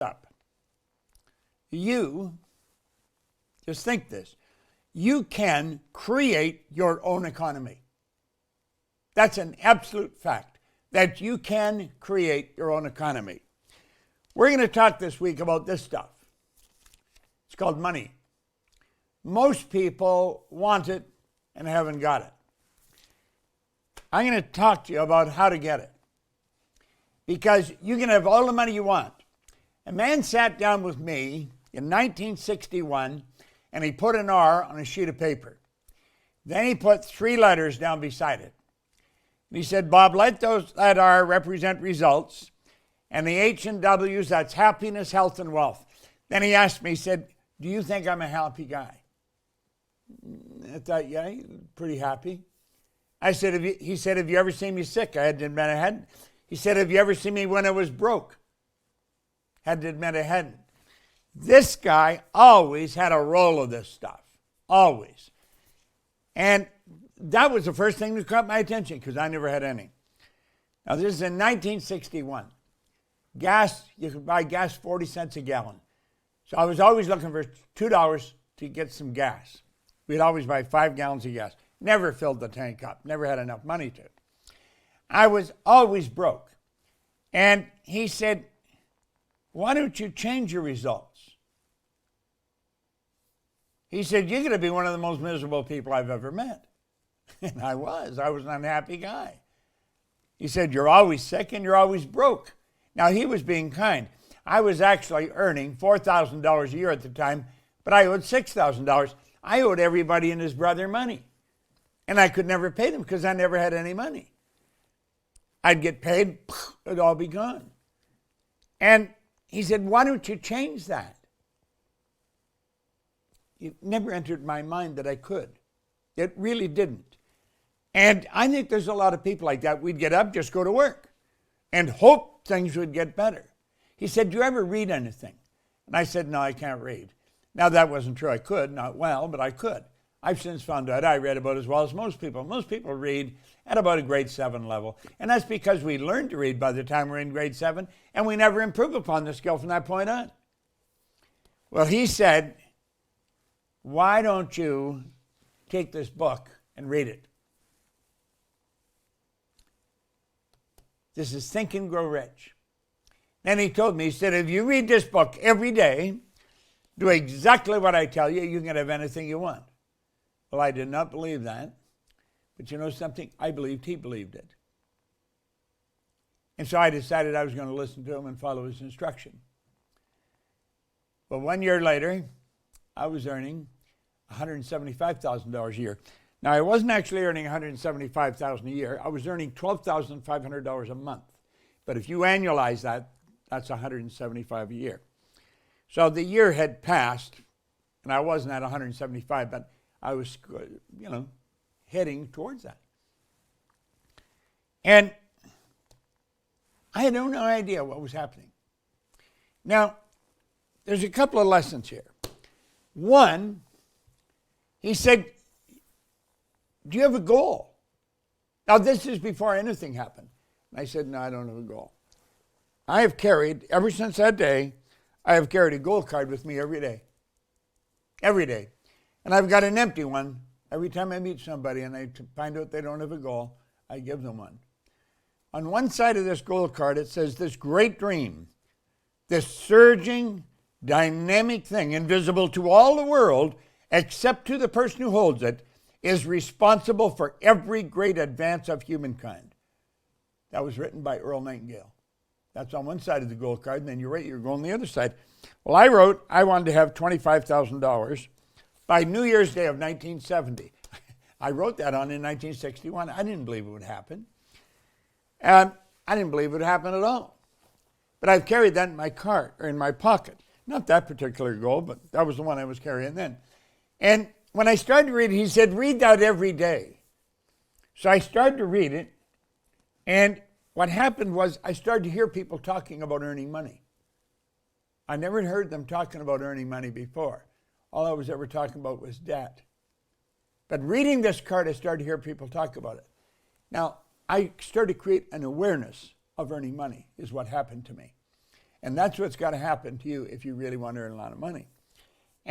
up. You, just think this, you can create your own economy. That's an absolute fact, that you can create your own economy. We're going to talk this week about this stuff. It's called money. Most people want it and haven't got it. I'm going to talk to you about how to get it. Because you can have all the money you want. A man sat down with me in 1961 and he put an R on a sheet of paper. Then he put 3 letters down beside it. And he said, Bob, let that R represent results, and the H and W's, that's happiness, health, and wealth. Then he asked me, he said, do you think I'm a happy guy? I thought, yeah, pretty happy. I said, he said, have you ever seen me sick? I had to admit I hadn't. He said, have you ever seen me when I was broke? Had to admit I hadn't. This guy always had a roll of this stuff, always. And that was the first thing that caught my attention because I never had any. Now, this is in 1961. Gas, you could buy gas 40 cents a gallon. So I was always looking for $2 to get some gas. We'd always buy 5 gallons of gas. Never filled the tank up, never had enough money to. I was always broke. And he said, why don't you change your results? He said, you're going to be one of the most miserable people I've ever met. And I was an unhappy guy. He said, you're always sick and you're always broke. Now, he was being kind. I was actually earning $4,000 a year at the time, but I owed $6,000. I owed everybody and his brother money. And I could never pay them because I never had any money. I'd get paid, it'd all be gone. And he said, why don't you change that? It never entered my mind that I could. It really didn't. And I think there's a lot of people like that. We'd get up, just go to work, and hope things would get better. He said, do you ever read anything? And I said, no, I can't read. Now, that wasn't true. I could, not well, but I could. I've since found out I read about as well as most people. Most people read at about a grade 7 level. And that's because we learned to read by the time we're in grade 7, and we never improve upon the skill from that point on. Well, he said, why don't you take this book and read it? This is Think and Grow Rich. Then he told me, he said, if you read this book every day, do exactly what I tell you, you can have anything you want. Well, I did not believe that. But you know something? I believed he believed it. And so I decided I was going to listen to him and follow his instruction. But 1 year later, I was earning $175,000 a year. Now, I wasn't actually earning $175,000 a year. I was earning $12,500 a month. But if you annualize that, that's $175 a year. So the year had passed, and I wasn't at 175, but I was, heading towards that. And I had no idea what was happening. Now, there's a couple of lessons here. One, he said, do you have a goal? Now, this is before anything happened. And I said, no, I don't have a goal. I have carried, ever since that day, I have carried a goal card with me every day. Every day. And I've got an empty one. Every time I meet somebody and I find out they don't have a goal, I give them one. On one side of this goal card, it says, this great dream, this surging, dynamic thing, invisible to all the world, except to the person who holds it, is responsible for every great advance of humankind. That was written by Earl Nightingale. That's on one side of the goal card, and then you write your goal on the other side. Well, I wrote I wanted to have $25,000 by New Year's Day of 1970. I wrote that on in 1961. I didn't believe it would happen. And I didn't believe it would happen at all. But I've carried that in my cart, or in my pocket. Not that particular goal, but that was the one I was carrying then. And when I started to read it, he said, read that every day. So I started to read it, and what happened was I started to hear people talking about earning money. I never heard them talking about earning money before. All I was ever talking about was debt. But reading this card, I started to hear people talk about it. Now, I started to create an awareness of earning money, is what happened to me. And that's what's got to happen to you if you really want to earn a lot of money.